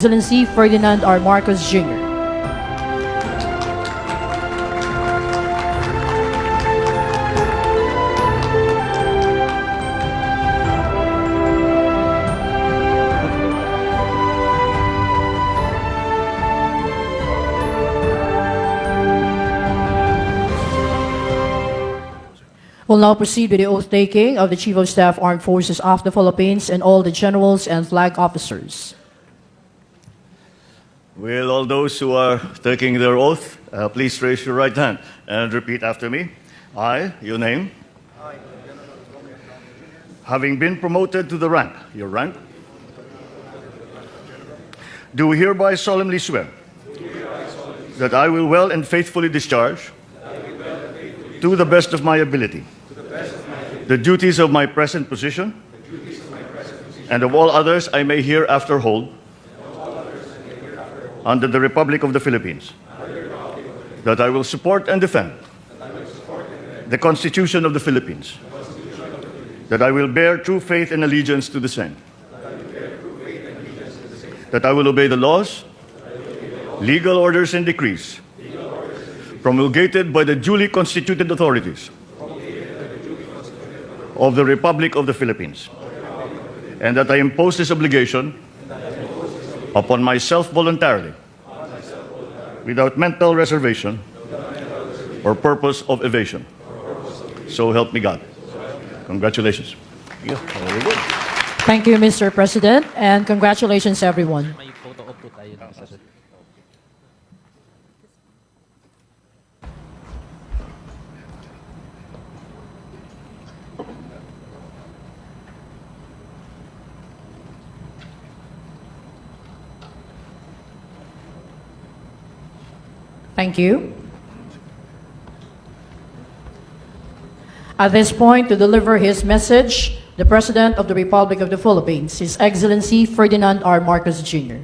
Excellency Ferdinand R. Marcos Jr. We'll now proceed with the oath-taking of the Chief of Staff, Armed Forces of the Philippines, and all the generals and flag officers. Will all those who are taking their oath, please raise your right hand and repeat after me. I, your name, having been promoted to the rank, your rank, do hereby solemnly swear that I will well and faithfully discharge, to the best of my ability, the duties of my present position, and of all others I may hereafter hold, under the Republic of the Philippines, that I will support and defend the Constitution of the Philippines, that I will bear true faith and allegiance to the same, that I will obey the laws, legal orders, and decrees promulgated by the duly constituted authorities of the Republic of the Philippines, and that I impose this obligation upon myself voluntarily, without mental reservation or purpose of evasion. So help me God. Congratulations. Yeah, very good. Thank you, Mr. President, and congratulations, everyone. May photo op po tayo ng isa. Thank you. At this point, to deliver his message, the President of the Republic of the Philippines, His Excellency Ferdinand R. Marcos Jr.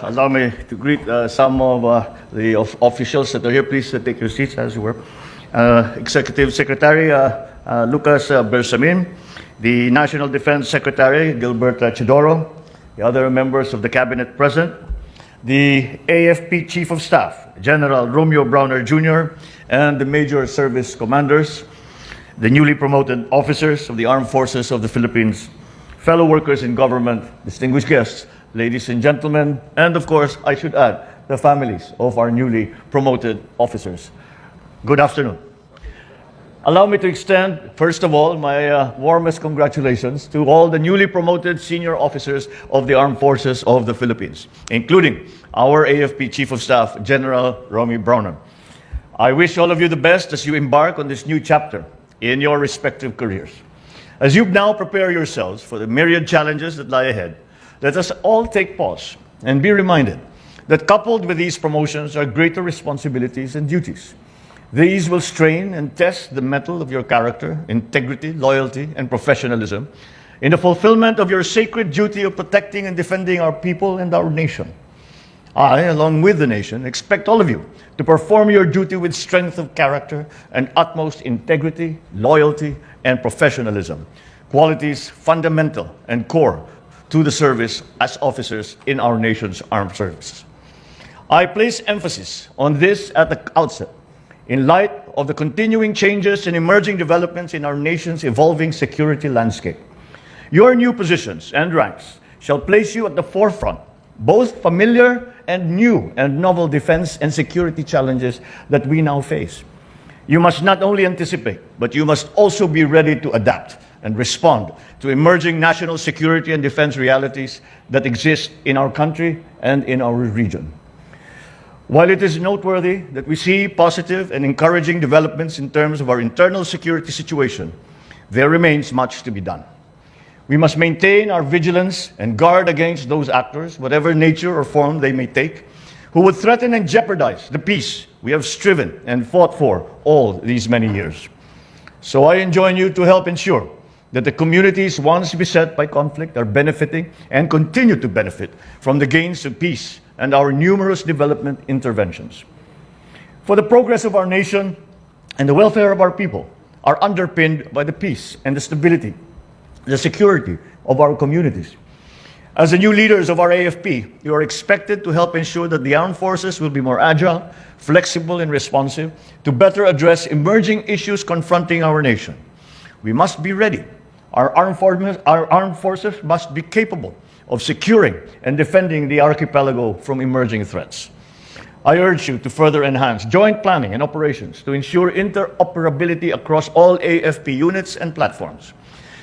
Allow me to greet some of the officials that are here. Please take your seats as you were. Executive Secretary Lucas Bersamin, the National Defense Secretary Gilbert Chidoro, the other members of the Cabinet present, the AFP Chief of Staff, General Romeo Browner Jr., and the major service commanders, the newly promoted officers of the Armed Forces of the Philippines, fellow workers in government, distinguished guests, ladies and gentlemen, and of course, I should add, the families of our newly promoted officers. Good afternoon. Allow me to extend, first of all, my warmest congratulations to all the newly promoted senior officers of the Armed Forces of the Philippines, including our AFP Chief of Staff, General Romy Browner. I wish all of you the best as you embark on this new chapter in your respective careers. As you now prepare yourselves for the myriad challenges that lie ahead, let us all take pause and be reminded that coupled with these promotions are greater responsibilities and duties. These will strain and test the mettle of your character, integrity, loyalty, and professionalism in the fulfillment of your sacred duty of protecting and defending our people and our nation. I, along with the nation, expect all of you to perform your duty with strength of character and utmost integrity, loyalty, and professionalism, qualities fundamental and core to the service as officers in our nation's armed services. I place emphasis on this at the outset, in light of the continuing changes and emerging developments in our nation's evolving security landscape. Your new positions and ranks shall place you at the forefront, both familiar and new and novel defense and security challenges that we now face. You must not only anticipate, but you must also be ready to adapt and respond to emerging national security and defense realities that exist in our country and in our region. While it is noteworthy that we see positive and encouraging developments in terms of our internal security situation, there remains much to be done. We must maintain our vigilance and guard against those actors, whatever nature or form they may take, who would threaten and jeopardize the peace we have striven and fought for all these many years. So I enjoin you to help ensure that the communities once beset by conflict are benefiting and continue to benefit from the gains of peace and our numerous development interventions. For the progress of our nation and the welfare of our people, are underpinned by the peace and the stability, the security of our communities. As the new leaders of our AFP, you are expected to help ensure that the armed forces will be more agile, flexible, and responsive to better address emerging issues confronting our nation. We must be ready. Our armed forces must be capable of securing and defending the archipelago from emerging threats. I urge you to further enhance joint planning and operations to ensure interoperability across all AFP units and platforms.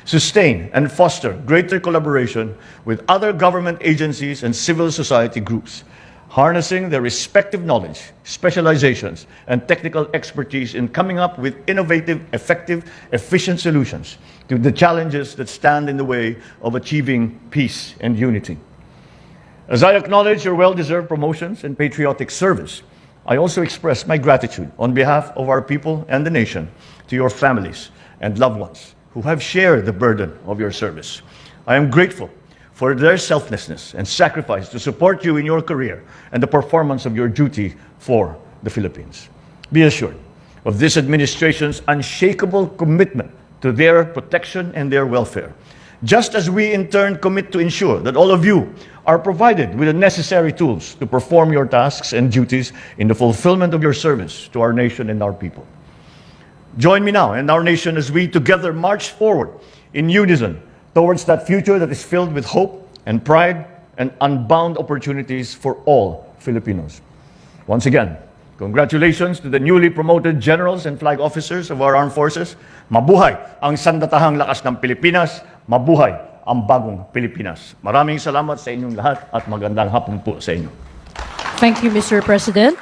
Sustain and foster greater collaboration with other government agencies and civil society groups, harnessing their respective knowledge, specializations, and technical expertise in coming up with innovative, effective, efficient solutions to the challenges that stand in the way of achieving peace and unity. As I acknowledge your well-deserved promotions and patriotic service, I also express my gratitude on behalf of our people and the nation to your families and loved ones who have shared the burden of your service. I am grateful for their selflessness and sacrifice to support you in your career and the performance of your duty for the Philippines. Be assured of this administration's unshakable commitment to their protection and their welfare, just as we in turn commit to ensure that all of you are provided with the necessary tools to perform your tasks and duties in the fulfillment of your service to our nation and our people. Join me now and our nation as we together march forward in unison towards that future that is filled with hope and pride and unbound opportunities for all Filipinos. Once again, congratulations to the newly promoted generals and flag officers of our armed forces. Mabuhay ang sandatahang lakas ng Pilipinas. Mabuhay ang bagong Pilipinas. Maraming salamat sa inyong lahat at magandang hapon po sa inyo. Thank you, Mr. President.